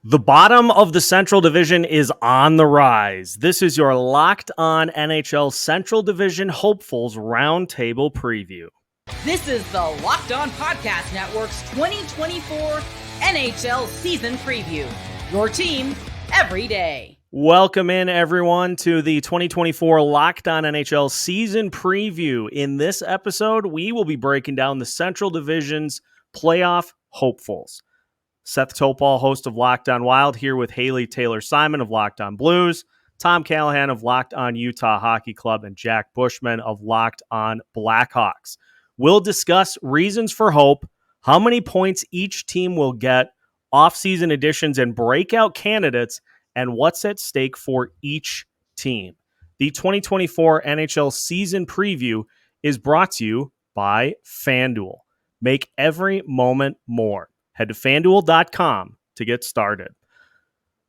The bottom of the Central Division is on the rise. This is your Locked On NHL Central Division Hopefuls Roundtable Preview. This is the Locked On Podcast Network's 2024 NHL Season Preview. Your team every day. Welcome in, everyone, to the 2024 Locked On NHL Season Preview. In this episode, we will be breaking down the Central Division's playoff hopefuls. Seth Toupal, host of Locked On Wild, here with Haley Taylor-Simon of Locked On Blues, Tom Callahan of Locked On Utah Hockey Club, and Jack Bushman of Locked On Blackhawks. We'll discuss reasons for hope, how many points each team will get, offseason additions and breakout candidates, and what's at stake for each team. The 2024 NHL Season Preview is brought to you by FanDuel. Make every moment more. Head to FanDuel.com to get started.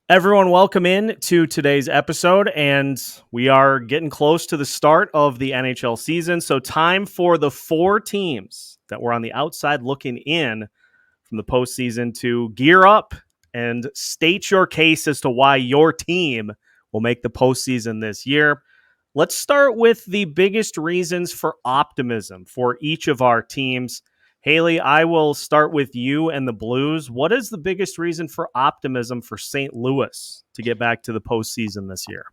Everyone, welcome in to today's episode, and we are getting close to the start of the NHL season, so time for the four teams that were on the outside looking in from the postseason to gear up and state your case as to why your team will make the postseason this year. Let's start with the biggest reasons for optimism for each of our teams. Haley, I will start with you and the Blues. What is the biggest reason for optimism for St. Louis to get back to the postseason this year?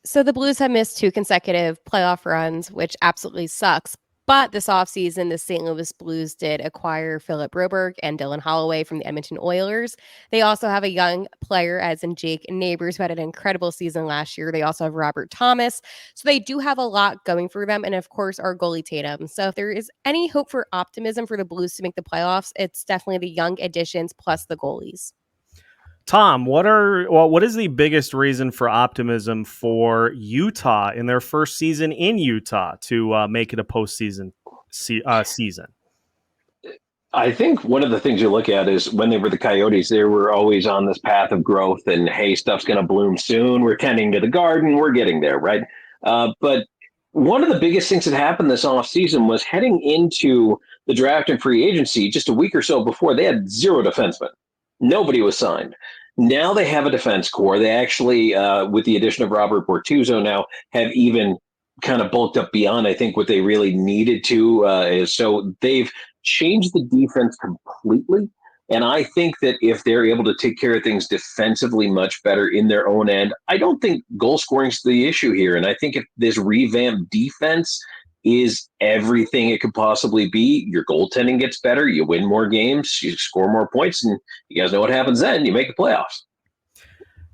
So the Blues have missed two consecutive playoff runs, which absolutely sucks. But this offseason, the St. Louis Blues did acquire Philip Broberg and Dylan Holloway from the Edmonton Oilers. They also have a young player, as in Jake Neighbors, who had an incredible season last year. They also have Robert Thomas. So they do have a lot going for them. And of course, our goalie Tatum. So if there is any hope for optimism for the Blues to make the playoffs, it's definitely the young additions plus the goalies. Tom, what is the biggest reason for optimism for Utah in their first season in Utah to make it a postseason season? I think one of the things you look at is when they were the Coyotes, they were always on this path of growth and, hey, stuff's going to bloom soon. We're tending to the garden. We're getting there, right? But one of the biggest things that happened this offseason was heading into the draft and free agency just a week or so before, they had zero defensemen. Nobody was signed. Now they have a defense core. They actually, with the addition of Robert Bortuzzo now, have even kind of bulked up beyond, I think, what they really needed to. So they've changed the defense completely. And I think that if they're able to take care of things defensively much better in their own end, I don't think goal scoring is the issue here. And I think if this revamped defense is everything it could possibly be, your goaltending gets better, you win more games, you score more points, and you guys know what happens then. You make the playoffs.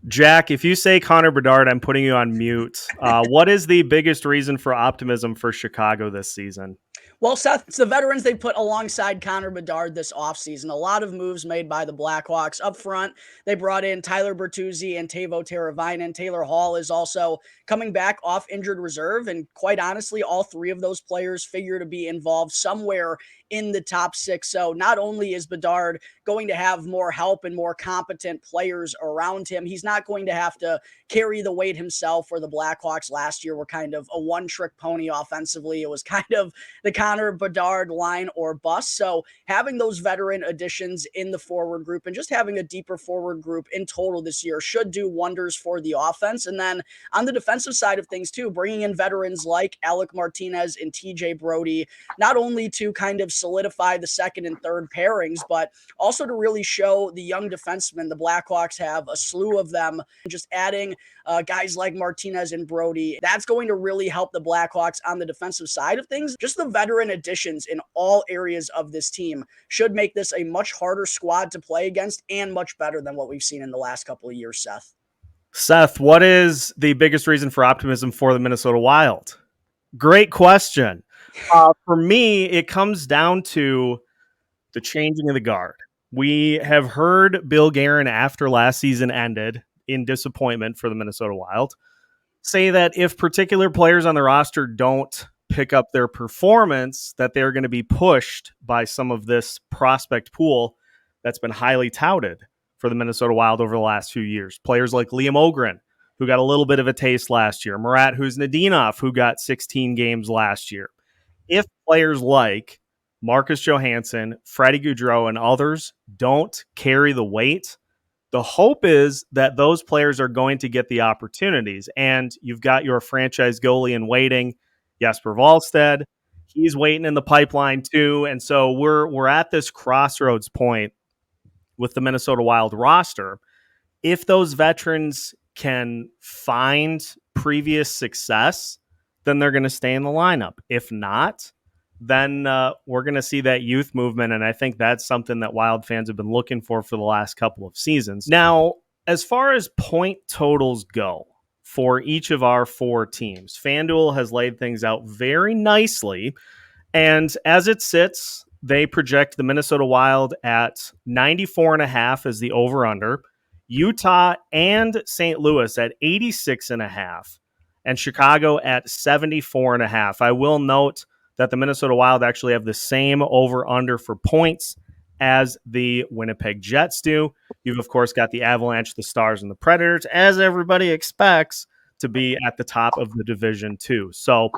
Jack, if you say Connor Bedard, I'm putting you on mute. What is the biggest reason for optimism for Chicago this season? Well, Seth, it's the veterans they put alongside Connor Bedard this offseason. A lot of moves made by the Blackhawks. Up front, they brought in Tyler Bertuzzi and Teuvo Teravainen. Taylor Hall is also coming back off injured reserve. And quite honestly, all three of those players figure to be involved somewhere in the top six. So not only is Bedard going to have more help and more competent players around him, he's not going to have to carry the weight himself, where the Blackhawks last year were kind of a one-trick pony offensively. It was kind of the Connor Bedard line or bust. So having those veteran additions in the forward group and just having a deeper forward group in total this year should do wonders for the offense. And then on the defensive side of things too, bringing in veterans like Alec Martinez and TJ Brody, not only to kind of solidify the second and third pairings, but also to really show the young defensemen. The Blackhawks have a slew of them. Just adding guys like Martinez and Brody, that's going to really help the Blackhawks on the defensive side of things. Just the veteran additions in all areas of this team should make this a much harder squad to play against and much better than what we've seen in the last couple of years, Seth. Seth, what is the biggest reason for optimism for the Minnesota Wild? Great question. For me, it comes down to the changing of the guard. We have heard Bill Guerin, after last season ended in disappointment for the Minnesota Wild, say that if particular players on the roster don't pick up their performance, that they're going to be pushed by some of this prospect pool that's been highly touted for the Minnesota Wild over the last few years. Players like Liam Ogren, who got a little bit of a taste last year. Murat Huznadinov, who got 16 games last year. If players like Marcus Johansson, Freddie Gaudreau, and others don't carry the weight, The hope is that those players are going to get the opportunities. And you've got your franchise goalie in waiting, Jesper Wallstedt. He's waiting in the pipeline too. And so we're at this crossroads point with the Minnesota Wild roster. If those veterans can find previous success, then they're going to stay in the lineup. If not, then we're going to see that youth movement. And I think that's something that Wild fans have been looking for the last couple of seasons. Now, as far as point totals go for each of our four teams, FanDuel has laid things out very nicely. And as it sits, they project the Minnesota Wild at 94.5 as the over-under, Utah and St. Louis at 86.5, and Chicago at 74.5. I will note that the Minnesota Wild actually have the same over-under for points as the Winnipeg Jets do. You've, of course, got the Avalanche, the Stars, and the Predators, as everybody expects, to be at the top of the division too. So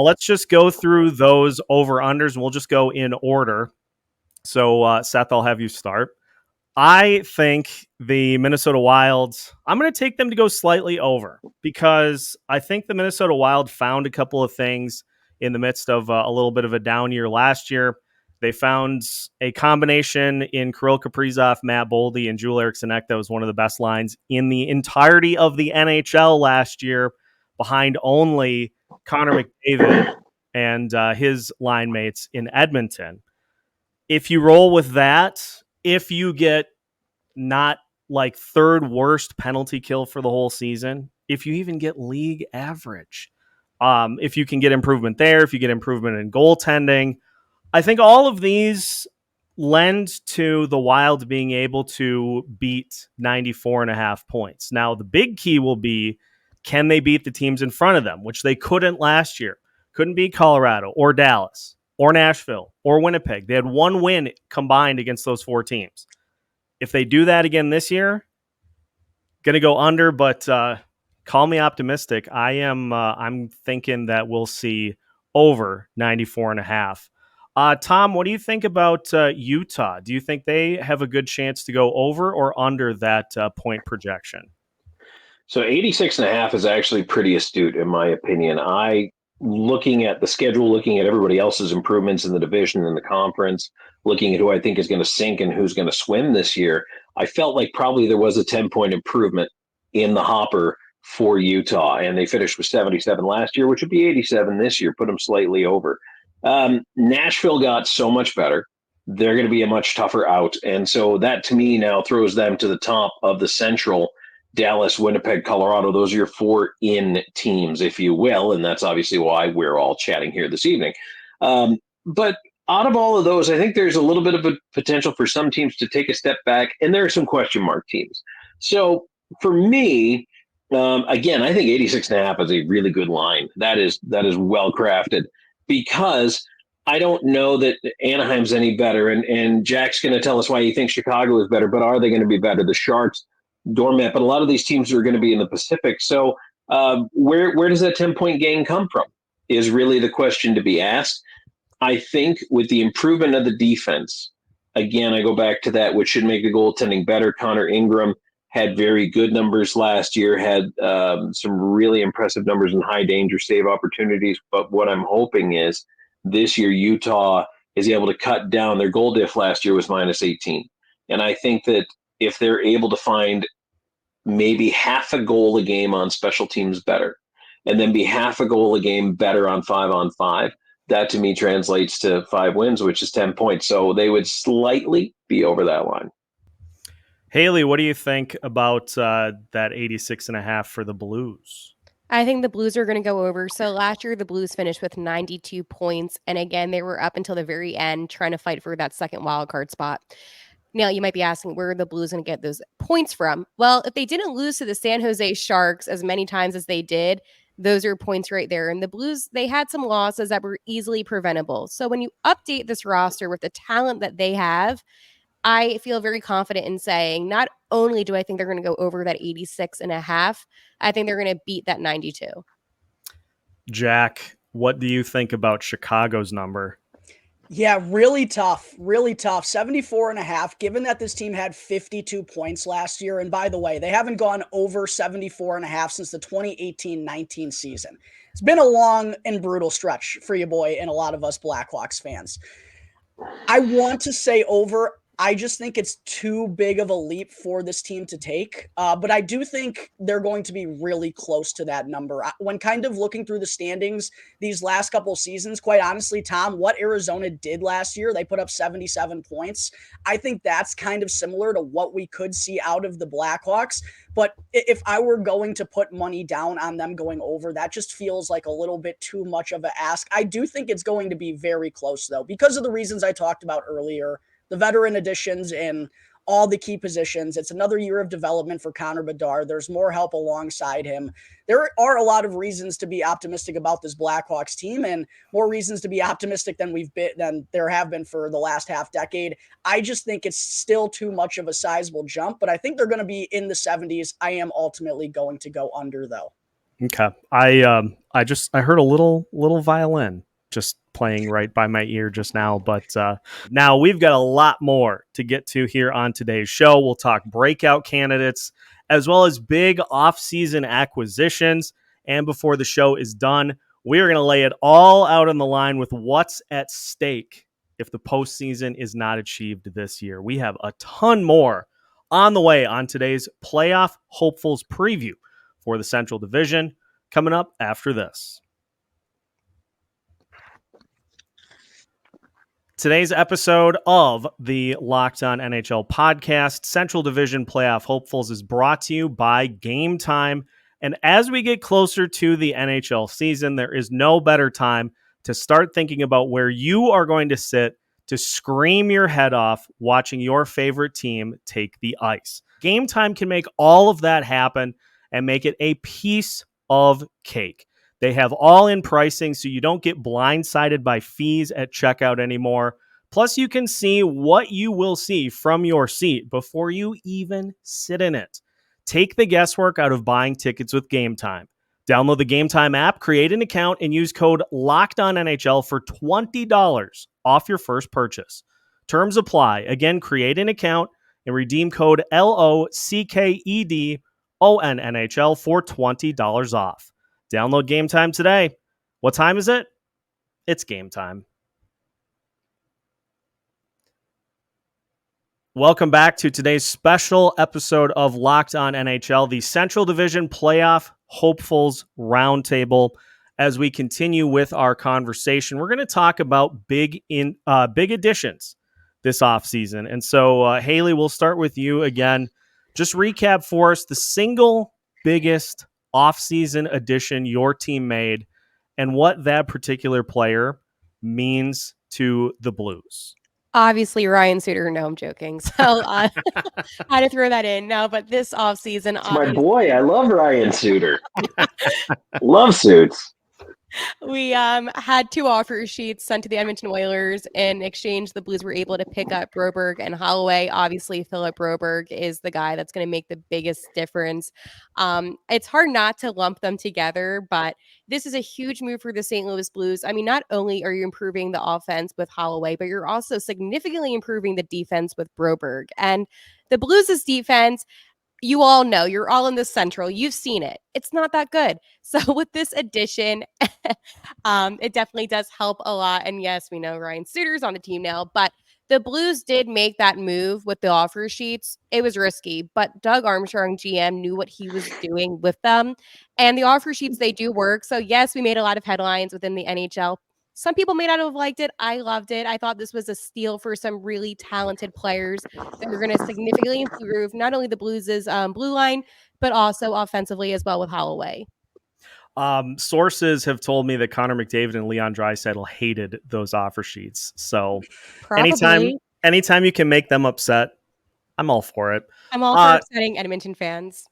let's just go through those over-unders, and we'll just go in order. So, Seth, I'll have you start. I think the Minnesota Wild, I'm going to take them to go slightly over because I think the Minnesota Wild found a couple of things in the midst of a little bit of a down year last year. They found a combination in Kirill Kaprizov, Matt Boldy, and Joel Eriksson Ek that was one of the best lines in the entirety of the NHL last year, behind only Connor McDavid and his line mates in Edmonton. If you roll with that, if you get not like third worst penalty kill for the whole season, if you even get league average, if you can get improvement there, if you get improvement in goaltending, I think all of these lend to the Wild being able to beat 94.5 points. Now, the big key will be, can they beat the teams in front of them, which they couldn't last year? Couldn't beat Colorado or Dallas or Nashville or Winnipeg. They had one win combined against those four teams. If they do that again this year, going to go under, but call me optimistic. I'm thinking that we'll see over 94.5. Tom, what do you think about Utah? Do you think they have a good chance to go over or under that point projection? So 86.5 is actually pretty astute, in my opinion. Looking at the schedule, looking at everybody else's improvements in the division and the conference, looking at who I think is going to sink and who's going to swim this year, I felt like probably there was a 10-point improvement in the hopper for Utah. And they finished with 77 last year, which would be 87 this year, put them slightly over. Nashville got so much better. They're going to be a much tougher out. And so that, to me, now throws them to the top of the Central. Dallas, Winnipeg, Colorado, those are your four in teams, if you will. And that's obviously why we're all chatting here this evening. But out of all of those, I think there's a little bit of a potential for some teams to take a step back. And there are some question mark teams. So for me, again, I think 86.5 is a really good line. That is well crafted, because I don't know that Anaheim's any better. And Jack's going to tell us why he thinks Chicago is better, but are they going to be better? The Sharks, doormat, but a lot of these teams are going to be in the Pacific. So where does that 10-point gain come from is really the question to be asked. I think with the improvement of the defense, again, I go back to that, which should make the goaltending better. Connor Ingram had very good numbers last year, had some really impressive numbers in high danger save opportunities. But what I'm hoping is this year Utah is able to cut down. Their goal diff last year was -18. And I think that if they're able to find maybe half a goal a game on special teams better, and then be half a goal a game better on 5-on-5, that to me translates to 5 wins, which is 10 points. So they would slightly be over that line. Haley, what do you think about that 86.5 for the Blues? I think the Blues are going to go over. So last year, the Blues finished with 92 points. And again, they were up until the very end trying to fight for that second wild card spot. Now, you might be asking, where are the Blues going to get those points from? Well, if they didn't lose to the San Jose Sharks as many times as they did, those are points right there. And the Blues, they had some losses that were easily preventable. So when you update this roster with the talent that they have, I feel very confident in saying not only do I think they're going to go over that 86.5, I think they're going to beat that 92. Jack, what do you think about Chicago's number? Yeah, really tough. Really tough. 74.5, given that this team had 52 points last year. And by the way, they haven't gone over 74.5 since the 2018-19 season. It's been a long and brutal stretch for you, boy, and a lot of us Blackhawks fans. I want to say over. I just think it's too big of a leap for this team to take. But I do think they're going to be really close to that number. When kind of looking through the standings these last couple seasons, quite honestly, Tom, what Arizona did last year, they put up 77 points. I think that's kind of similar to what we could see out of the Blackhawks. But if I were going to put money down on them going over, that just feels like a little bit too much of an ask. I do think it's going to be very close, though, because of the reasons I talked about earlier, the veteran additions in all the key positions. It's another year of development for Connor Bedard. There's more help alongside him. There are a lot of reasons to be optimistic about this Blackhawks team, and more reasons to be optimistic than there have been for the last half decade. I just think it's still too much of a sizable jump, but I think they're going to be in the 70s. I am ultimately going to go under, though. Okay. I heard a little violin just playing right by my ear just now, but now we've got a lot more to get to here on today's show. We'll talk breakout candidates as well as big off-season acquisitions. And before the show is done, we're going to lay it all out on the line with what's at stake if the postseason is not achieved this year. We have a ton more on the way on today's Playoff Hopefuls preview for the Central Division, coming up after this. Today's episode of the Locked On NHL podcast, Central Division Playoff Hopefuls, is brought to you by Game Time. And as we get closer to the NHL season, there is no better time to start thinking about where you are going to sit to scream your head off watching your favorite team take the ice. Game Time can make all of that happen and make it a piece of cake. They have all-in pricing, so you don't get blindsided by fees at checkout anymore. Plus, you can see what you will see from your seat before you even sit in it. Take the guesswork out of buying tickets with Game Time. Download the Game Time app, create an account, and use code LOCKEDONNHL for $20 off your first purchase. Terms apply. Again, create an account and redeem code LOCKEDONNHL for $20 off. Download Game Time today. What time is it? It's game time. Welcome back to today's special episode of Locked On NHL, the Central Division Playoff Hopefuls Roundtable. As we continue with our conversation, we're going to talk about big additions this offseason. And so, Haley, we'll start with you again. Just recap for us the single biggest offseason addition your team made and what that particular player means to the Blues. Obviously, Ryan Suter. No, I'm joking. So I had to throw that in. No, but this offseason, my boy, I love Ryan Suter. Love suits. We had two offer sheets sent to the Edmonton Oilers. In exchange, the Blues were able to pick up Broberg and Holloway. Obviously, Philip Broberg is the guy that's going to make the biggest difference. It's hard not to lump them together, but this is a huge move for the St. Louis Blues. I mean, not only are you improving the offense with Holloway, but you're also significantly improving the defense with Broberg. And the Blues' defense, you all know, you're all in the Central. You've seen it. It's not that good. So with this addition, it definitely does help a lot. And yes, we know Ryan Suter's on the team now, but the Blues did make that move with the offer sheets. It was risky, but Doug Armstrong, GM, knew what he was doing with them. And the offer sheets, they do work. So yes, we made a lot of headlines within the NHL. Some people may not have liked it. I loved it. I thought this was a steal for some really talented players that are going to significantly improve not only the Blues' blue line, but also offensively as well with Holloway. Sources have told me that Connor McDavid and Leon Draisaitl hated those offer sheets. So Probably. anytime you can make them upset, I'm all for it. I'm all for upsetting Edmonton fans.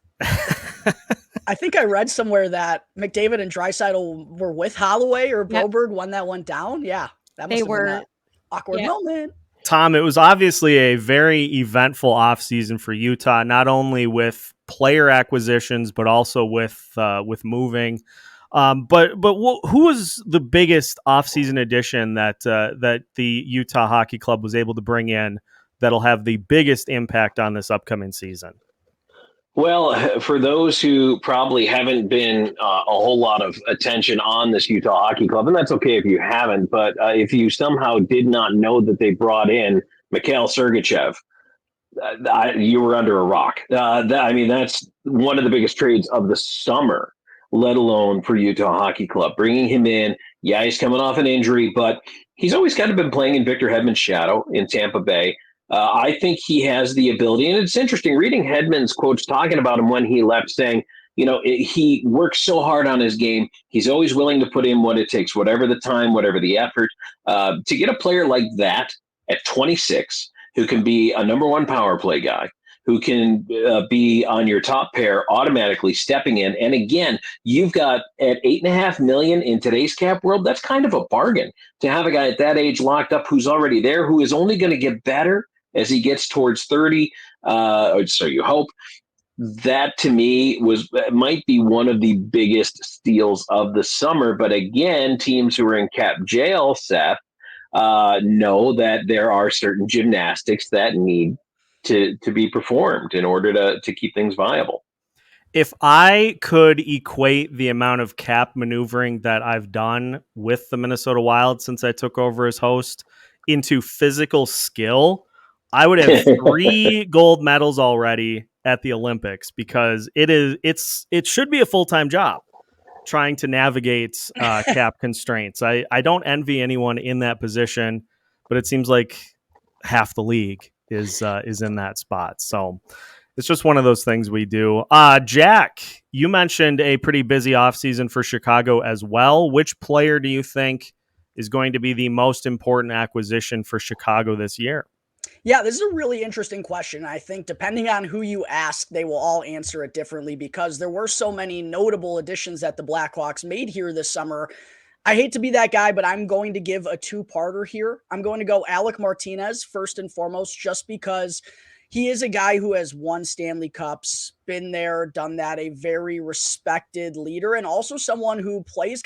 I think I read somewhere that McDavid and Draisaitl were with Holloway or Broberg when that went down. Yeah, that must have been that awkward moment. Tom, it was obviously a very eventful offseason for Utah, not only with player acquisitions, but also with moving. Who was the biggest offseason addition that the Utah Hockey Club was able to bring in that'll have the biggest impact on this upcoming season? Well, for those who probably haven't been a whole lot of attention on this Utah Hockey Club, and that's okay if you haven't, but if you somehow did not know that they brought in Mikhail Sergachev, you were under a rock. That's one of the biggest trades of the summer, let alone for Utah Hockey Club. Bringing him in, yeah, he's coming off an injury, but he's always kind of been playing in Victor Hedman's shadow in Tampa Bay. I think he has the ability, and it's interesting reading Hedman's quotes talking about him when he left, saying, he works so hard on his game. He's always willing to put in what it takes, whatever the time, whatever the effort. To get a player like that at 26, who can be a number one power play guy, who can be on your top pair automatically stepping in. And again, you've got at $8.5 million in today's cap world, that's kind of a bargain to have a guy at that age locked up who's already there, who is only going to get better as he gets towards 30. So you hope. That to me might be one of the biggest steals of the summer. But again, teams who are in cap jail, Seth, know that there are certain gymnastics that need to be performed in order to keep things viable. If I could equate the amount of cap maneuvering that I've done with the Minnesota Wild since I took over as host into physical skill, I would have 3 gold medals already at the Olympics, because it should be a full-time job trying to navigate cap constraints. I don't envy anyone in that position, but it seems like half the league is in that spot. So it's just one of those things we do. Jack, you mentioned a pretty busy offseason for Chicago as well. Which player do you think is going to be the most important acquisition for Chicago this year? Yeah, this is a really interesting question. I think depending on who you ask, they will all answer it differently, because there were so many notable additions that the Blackhawks made here this summer. I hate to be that guy, but I'm going to give a two-parter here. I'm going to go Alec Martinez first and foremost, just because he is a guy who has won Stanley Cups, been there, done that, a very respected leader, and also someone who plays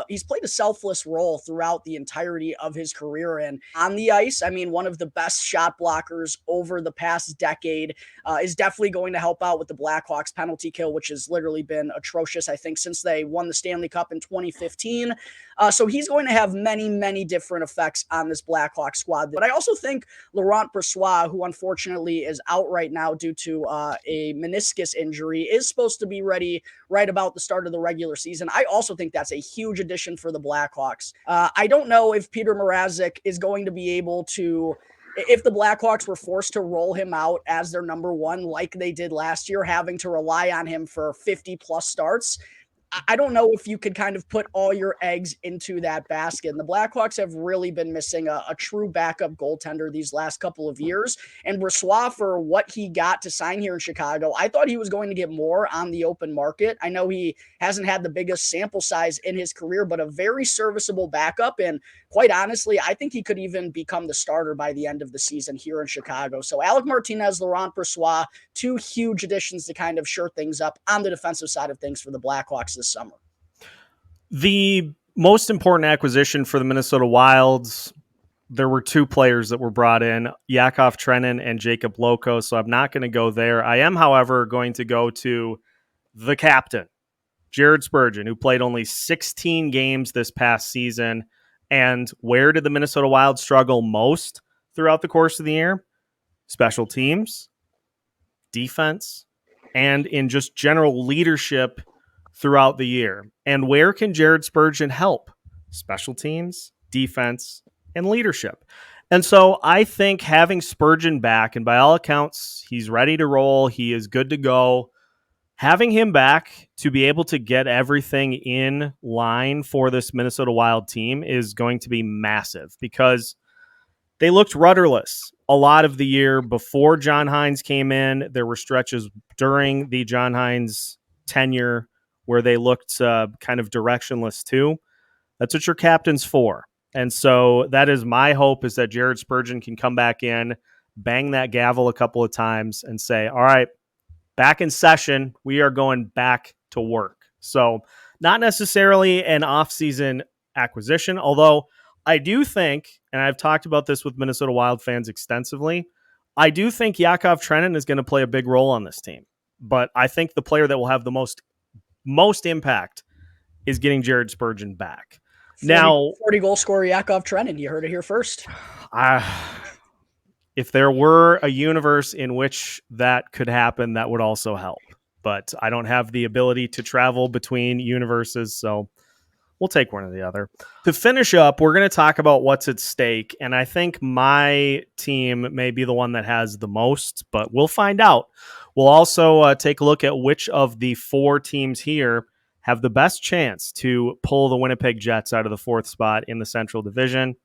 he's played a selfless role throughout the entirety of his career. And on the ice, I mean, one of the best shot blockers over the past decade, is definitely going to help out with the Blackhawks penalty kill, which has literally been atrocious, I think, since they won the Stanley Cup in 2015. So he's going to have many, many different effects on this Blackhawks squad. But I also think Laurent Brossoit, who unfortunately is out right now due to a meniscus injury, is supposed to be ready right about the start of the regular season. I also think that's a huge addition for the Blackhawks. I don't know if Peter Mrazek is going to be able to, if the Blackhawks were forced to roll him out as their number one, like they did last year, having to rely on him for 50 plus starts. I don't know if you could kind of put all your eggs into that basket. And the Blackhawks have really been missing a true backup goaltender these last couple of years. And Brossoit, for what he got to sign here in Chicago, I thought he was going to get more on the open market. I know he hasn't had the biggest sample size in his career, but a very serviceable backup. And quite honestly, I think he could even become the starter by the end of the season here in Chicago. So Alec Martinez, Laurent Brossoit, 2 huge additions to kind of shore things up on the defensive side of things for the Blackhawks this summer. The most important acquisition for the Minnesota Wilds, there were 2 players that were brought in, Yakov Trenin and Jacob Loko, so I'm not going to go there. I am, however, going to go to the captain, Jared Spurgeon, who played only 16 games this past season. And where did the Minnesota Wild struggle most throughout the course of the year? Special teams, defense, and in just general leadership throughout the year. And where can Jared Spurgeon help? Special teams, defense, and leadership. And so I think having Spurgeon back, and by all accounts, he's ready to roll, he is good to go. Having him back to be able to get everything in line for this Minnesota Wild team is going to be massive, because they looked rudderless a lot of the year before John Hines came in. There were stretches during the John Hines tenure where they looked kind of directionless too. That's what your captain's for. And so that is my hope, is that Jared Spurgeon can come back in, bang that gavel a couple of times and say, all right, back in session, we are going back to work. So not necessarily an offseason acquisition, although I do think, and I've talked about this with Minnesota Wild fans extensively, I do think Yakov Trenin is going to play a big role on this team. But I think the player that will have the most impact is getting Jared Spurgeon back. 40 goal scorer Yakov Trenin. You heard it here first. If there were a universe in which that could happen, that would also help. But I don't have the ability to travel between universes, so we'll take one or the other. To finish up, we're going to talk about what's at stake, and I think my team may be the one that has the most, but we'll find out. We'll also take a look at which of the 4 teams here have the best chance to pull the Winnipeg Jets out of the 4th spot in the Central Division.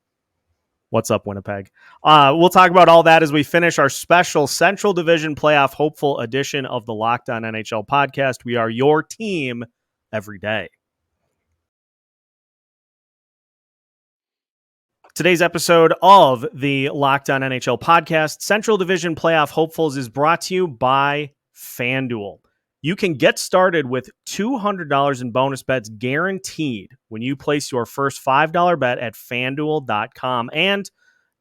What's up, Winnipeg? We'll talk about all that as we finish our special Central Division Playoff Hopeful edition of the Locked On NHL podcast. We are your team every day. Today's episode of the Locked On NHL podcast, Central Division Playoff Hopefuls, is brought to you by FanDuel. You can get started with $200 in bonus bets guaranteed when you place your first $5 bet at FanDuel.com. And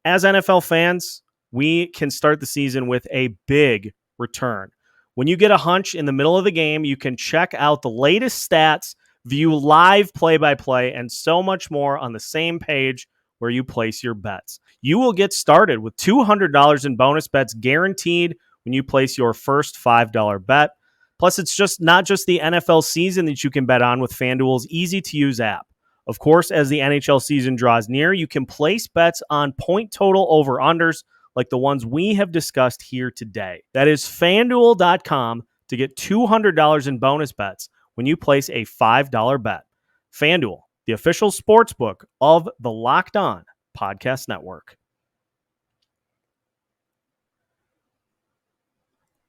as NFL fans, we can start the season with a big return. When you get a hunch in the middle of the game, you can check out the latest stats, view live play-by-play, and so much more on the same page where you place your bets. You will get started with $200 in bonus bets guaranteed when you place your first $5 bet. Plus, it's not just the NFL season that you can bet on with FanDuel's easy-to-use app. Of course, as the NHL season draws near, you can place bets on point total over-unders like the ones we have discussed here today. That is FanDuel.com to get $200 in bonus bets when you place a $5 bet. FanDuel, the official sportsbook of the Locked On Podcast Network.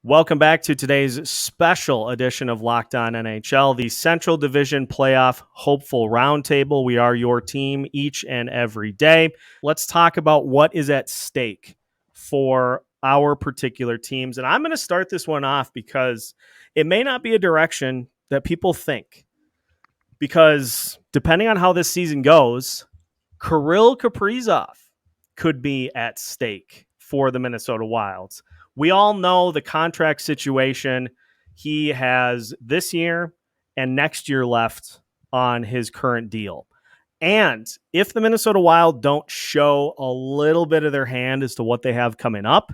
Welcome back to today's special edition of Locked On NHL, the Central Division Playoff Hopeful Roundtable. We are your team each and every day. Let's talk about what is at stake for our particular teams. And I'm going to start this one off because it may not be a direction that people think. Because depending on how this season goes, Kirill Kaprizov could be at stake for the Minnesota Wilds. We all know the contract situation. He has this year and next year left on his current deal. And if the Minnesota Wild don't show a little bit of their hand as to what they have coming up,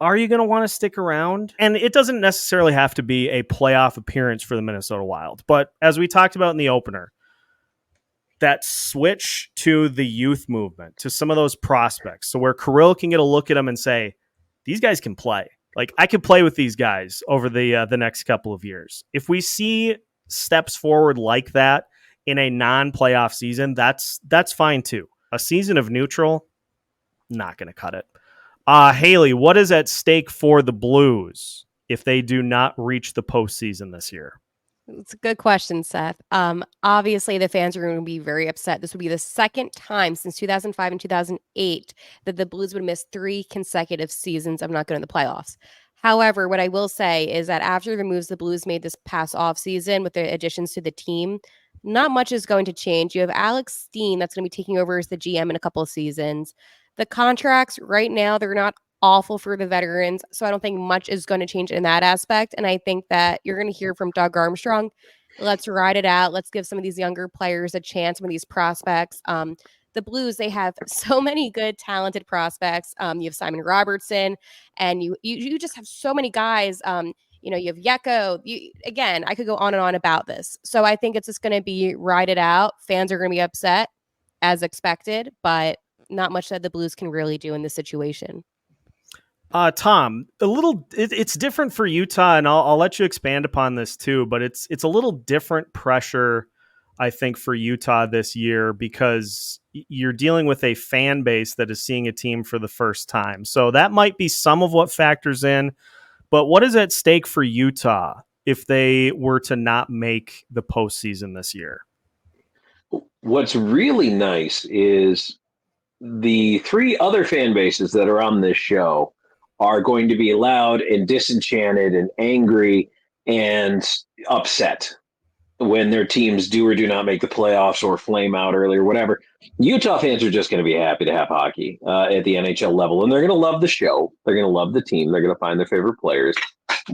are you going to want to stick around? And it doesn't necessarily have to be a playoff appearance for the Minnesota Wild. But as we talked about in the opener, that switch to the youth movement, to some of those prospects, so where Kirill can get a look at them and say, these guys can play. Like, I could play with these guys over the next couple of years. If we see steps forward like that in a non-playoff season, that's fine too. A season of neutral, not going to cut it. Haley, what is at stake for the Blues if they do not reach the postseason this year? It's a good question, Seth. Obviously, the fans are going to be very upset. This would be the second time since 2005 and 2008 that the Blues would miss 3 consecutive seasons of not going to the playoffs. However, what I will say is that after the moves the Blues made this past offseason with the additions to the team, not much is going to change. You have Alex Steen that's going to be taking over as the GM in a couple of seasons. The contracts right now, they're not awful for the veterans, so I don't think much is going to change in that aspect. And I think that you're going to hear from Doug Armstrong, let's ride it out. Let's give some of these younger players a chance, some of these prospects. The Blues, they have so many good, talented prospects. You have Simon Robertson, and you just have so many guys. You have Yeko. Again, I could go on and on about this. So I think it's just going to be ride it out. Fans are going to be upset, as expected, but not much that the Blues can really do in this situation. Tom, it's different for Utah, and I'll let you expand upon this too, but it's a little different pressure, I think, for Utah this year because you're dealing with a fan base that is seeing a team for the first time. So that might be some of what factors in, but what is at stake for Utah if they were to not make the postseason this year? What's really nice is the 3 other fan bases that are on this show are going to be loud and disenchanted and angry and upset. when their teams do or do not make the playoffs or flame out early or whatever. Utah fans are just going to be happy to have hockey at the NHL level, and they're going to love the show. They're going to love the team. They're going to find their favorite players.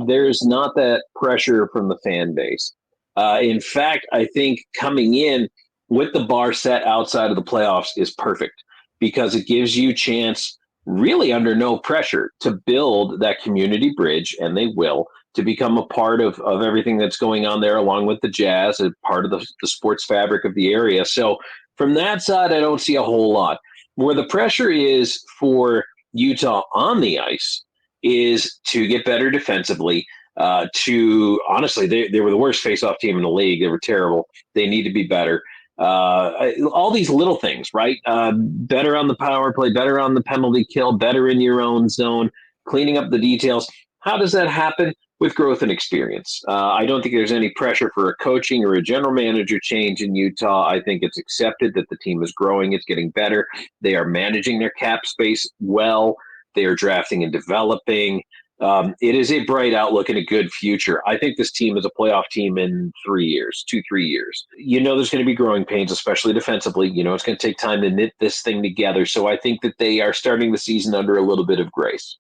There's not that pressure from the fan base. In fact, I think coming in with the bar set outside of the playoffs is perfect because it gives you a chance, really under no pressure, to build that community bridge, and they will, to become a part of everything that's going on there, along with the Jazz, and part of the sports fabric of the area. So from that side, I don't see a whole lot. Where the pressure is for Utah on the ice is to get better defensively. To honestly, they were the worst face-off team in the league. They were terrible. They need to be better. All these little things, right? Better on the power play, better on the penalty kill, better in your own zone, cleaning up the details. How does that happen? With growth and experience. I don't think there's any pressure for a coaching or a general manager change in Utah. I think it's accepted that the team is growing. It's getting better. They are managing their cap space well. They are drafting and developing. It is a bright outlook and a good future. I think this team is a playoff team in 3 years, 2-3 years. There's going to be growing pains, especially defensively. It's going to take time to knit this thing together. So I think that they are starting the season under a little bit of grace.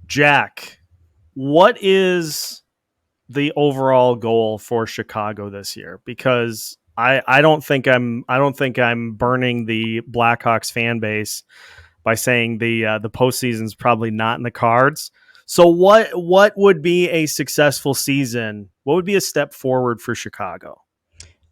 Jack, what is the overall goal for Chicago this year? Because I don't think I'm burning the Blackhawks fan base by saying the postseason's probably not in the cards. So what would be a successful season? What would be a step forward for Chicago?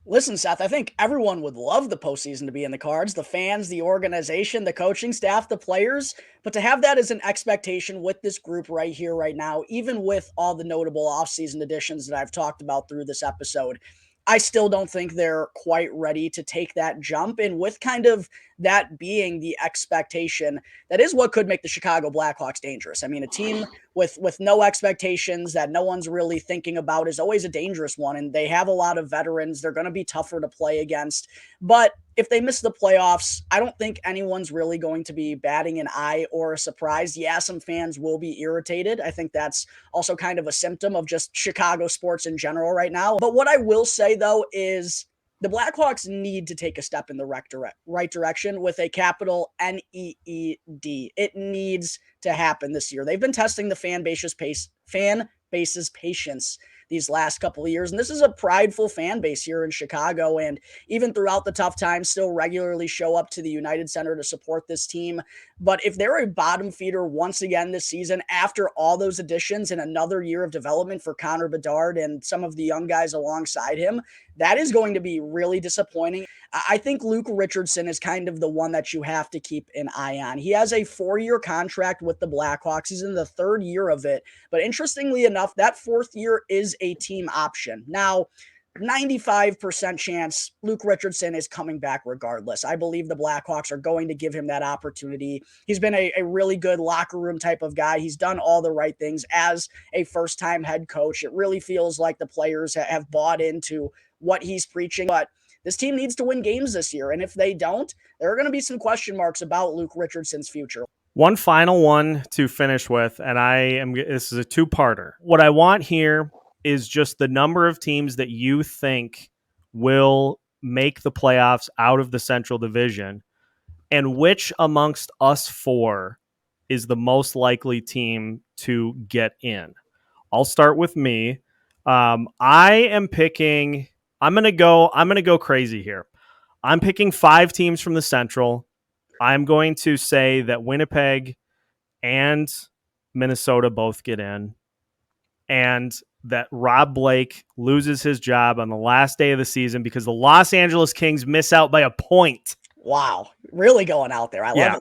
Listen, Seth, I think everyone would love the postseason to be in the cards, the fans, the organization, the coaching staff, the players. But to have that as an expectation with this group right here, right now, even with all the notable offseason additions that I've talked about through this episode, I still don't think they're quite ready to take that jump. And with kind of that being the expectation, that is what could make the Chicago Blackhawks dangerous. I mean, a team with no expectations that no one's really thinking about is always a dangerous one. And they have a lot of veterans. They're going to be tougher to play against. But if they miss the playoffs, I don't think anyone's really going to be batting an eye or a surprise. Yeah, some fans will be irritated. I think that's also kind of a symptom of just Chicago sports in general right now. But what I will say, though, is the Blackhawks need to take a step in the right direction with a capital N-E-E-D. It needs to happen this year. They've been testing the fan base's patience these last couple of years. And this is a prideful fan base here in Chicago. And even throughout the tough times, still regularly show up to the United Center to support this team. But if they're a bottom feeder once again this season, after all those additions and another year of development for Connor Bedard and some of the young guys alongside him, that is going to be really disappointing. I think Luke Richardson is kind of the one that you have to keep an eye on. He has a 4-year contract with the Blackhawks. He's in the 3rd year of it. But interestingly enough, that 4th year is a team option. Now, 95% chance Luke Richardson is coming back regardless. I believe the Blackhawks are going to give him that opportunity. He's been a really good locker room type of guy. He's done all the right things as a first-time head coach. It really feels like the players have bought into what he's preaching. But this team needs to win games this year. And if they don't, there are going to be some question marks about Luke Richardson's future. One final one to finish with, and this is a two-parter. What I want here is just the number of teams that you think will make the playoffs out of the Central Division, and which amongst us four is the most likely team to get in. I'll start with me. I am picking. I'm gonna go crazy here. I'm picking 5 teams from the Central. I'm going to say that Winnipeg and Minnesota both get in, and that Rob Blake loses his job on the last day of the season because the Los Angeles Kings miss out by a point. Wow, really going out there. I love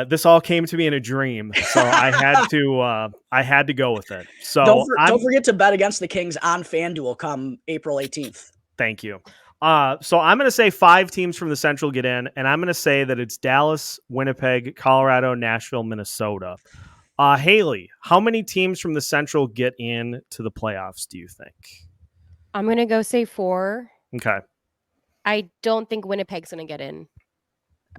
it. This all came to me in a dream, so I had to go with it. So don't forget to bet against the Kings on FanDuel come April 18th. Thank you. So I'm going to say 5 teams from the Central get in, and I'm going to say that it's Dallas, Winnipeg, Colorado, Nashville, Minnesota. Haley, how many teams from the Central get in to the playoffs, do you think? I'm going to go say 4. Okay. I don't think Winnipeg's going to get in.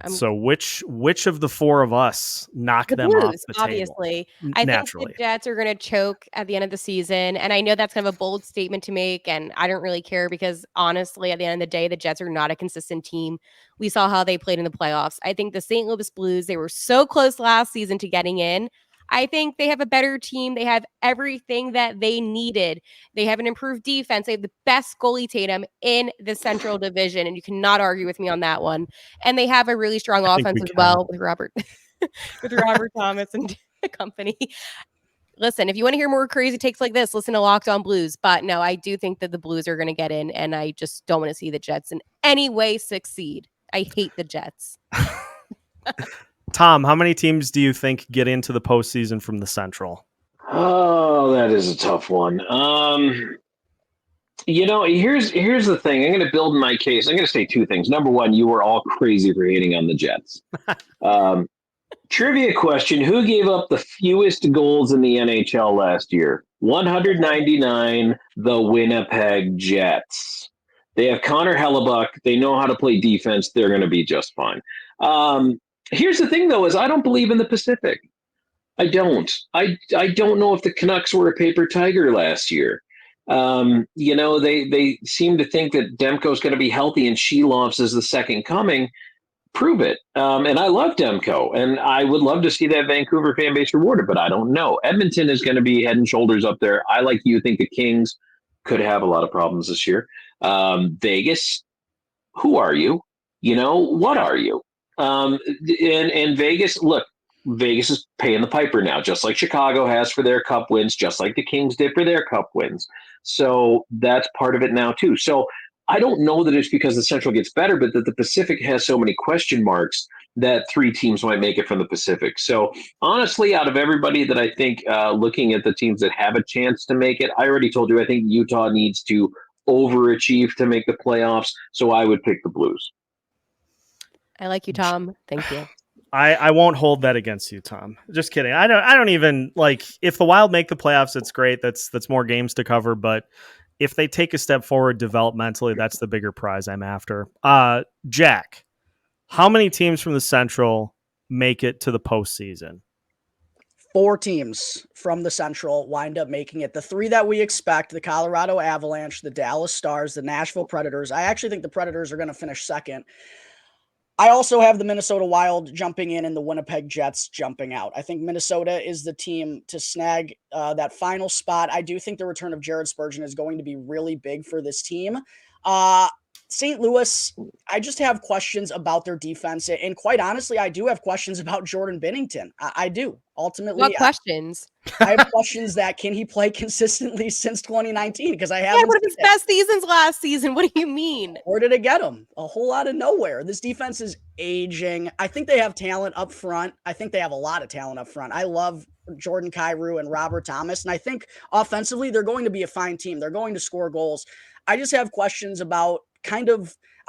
So which of the four of us knock them off Blues, the obviously. table? I think Naturally. the Jets are going to choke at the end of the season. And I know that's kind of a bold statement to make. And I don't really care because honestly, at the end of the day, the Jets are not a consistent team. We saw how they played in the playoffs. I think the St. Louis Blues, they were so close last season to getting in. I think they have a better team. They have everything that they needed. They have an improved defense. They have the best goalie tandem in the Central Division. And you cannot argue with me on that one. And they have a really strong offense as well with Robert Thomas and company. Listen, if you want to hear more crazy takes like this, listen to Locked On Blues. But no, I do think that the Blues are going to get in, and I just don't want to see the Jets in any way succeed. I hate the Jets. Tom, how many teams do you think get into the postseason from the Central? Oh, that is a tough one. Here's the thing. I'm going to build my case. I'm going to say two things. Number one, you were all crazy for hating on the Jets. Trivia question: who gave up the fewest goals in the NHL last year? 199. The Winnipeg Jets. They have Connor Hellebuck. They know how to play defense. They're going to be just fine. Here's the thing, though: is I don't believe in the Pacific. I don't. I don't know if the Canucks were a paper tiger last year. They seem to think that Demko's going to be healthy and Shelov's is the second coming. Prove it. And I love Demko, and I would love to see that Vancouver fan base rewarded, but I don't know. Edmonton is going to be head and shoulders up there. I, like you, think the Kings could have a lot of problems this year. Vegas, who are you? What are you? And Vegas, look, Vegas is paying the piper now, just like Chicago has for their cup wins, just like the Kings did for their cup wins. So that's part of it now, too. So I don't know that it's because the Central gets better, but that the Pacific has so many question marks that three teams might make it from the Pacific. So honestly, out of everybody that I think, looking at the teams that have a chance to make it, I already told you, I think Utah needs to overachieve to make the playoffs. So I would pick the Blues. I like you, Tom. Thank you. I won't hold that against you, Tom. Just kidding. I don't even like, if the Wild make the playoffs, it's great. That's more games to cover, but if they take a step forward developmentally, that's the bigger prize I'm after. Jack, how many teams from the Central make it to the postseason? 4 teams from the Central wind up making it. The 3 that we expect: the Colorado Avalanche, the Dallas Stars, the Nashville Predators. I actually think the Predators are going to finish second. I also have the Minnesota Wild jumping in and the Winnipeg Jets jumping out. I think Minnesota is the team to snag that final spot. I do think the return of Jared Spurgeon is going to be really big for this team. St. Louis, I just have questions about their defense. And quite honestly, I do have questions about Jordan Binnington. I do. Ultimately, what questions? I have questions that, can he play consistently since 2019? Because I haven't. One of his best seasons last season. What do you mean? Where did it get him? A whole lot of nowhere. This defense is aging. I think they have talent up front. I think they have a lot of talent up front. I love Jordan Kyrou and Robert Thomas. And I think offensively, they're going to be a fine team. They're going to score goals. I just have questions about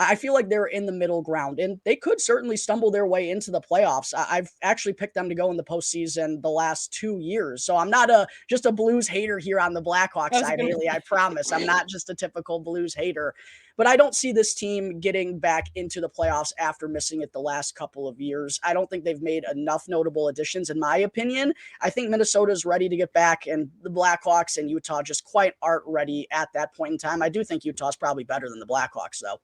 I feel like they're in the middle ground, and they could certainly stumble their way into the playoffs. I've actually picked them to go in the postseason the last 2 years. So I'm not just a Blues hater here on the Blackhawks side, Haley. I promise. I'm not just a typical Blues hater. But I don't see this team getting back into the playoffs after missing it the last couple of years. I don't think they've made enough notable additions, in my opinion. I think Minnesota's ready to get back, and the Blackhawks and Utah just quite aren't ready at that point in time. I do think Utah's probably better than the Blackhawks, though.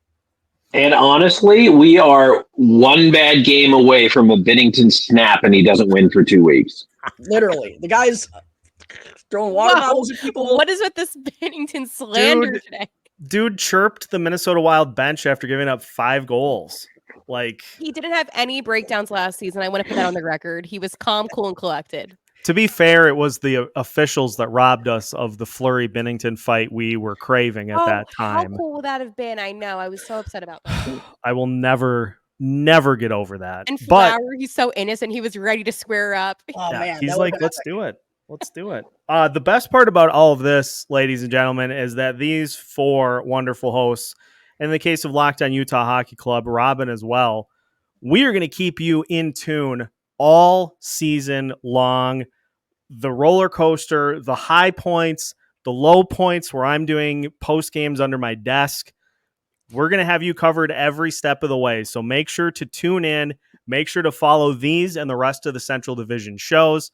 And honestly, we are one bad game away from a Binnington snap, and he doesn't win for 2 weeks. Literally. The guy's throwing water bottles at people. What is with this Binnington slander today? Dude chirped the Minnesota Wild bench after giving up 5 goals. Like, he didn't have any breakdowns last season. I want to put that on the record. He was calm, cool, and collected. To be fair, it was the officials that robbed us of the Fleury Binnington fight we were craving at that time. How cool would that have been? I know. I was so upset about that. I will never get over that. And Flower, he's so innocent. He was ready to square up. Oh, yeah, man. He's like, let's do it. Let's do it. The best part about all of this, ladies and gentlemen, is that these 4 wonderful hosts, in the case of Locked On Utah Hockey Club, Robin as well, we are going to keep you in tune all season long. The roller coaster, the high points, the low points where I'm doing post games under my desk. We're going to have you covered every step of the way. So make sure to tune in. Make sure to follow these and the rest of the Central Division shows.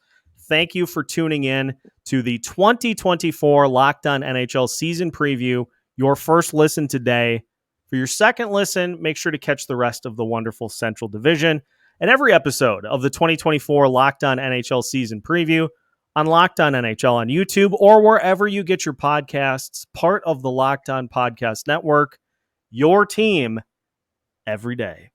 Thank you for tuning in to the 2024 Locked On NHL season preview. Your first listen today. For your second listen, make sure to catch the rest of the wonderful Central Division and every episode of the 2024 Locked On NHL season preview on Locked On NHL on YouTube or wherever you get your podcasts, part of the Locked On Podcast Network. Your team every day.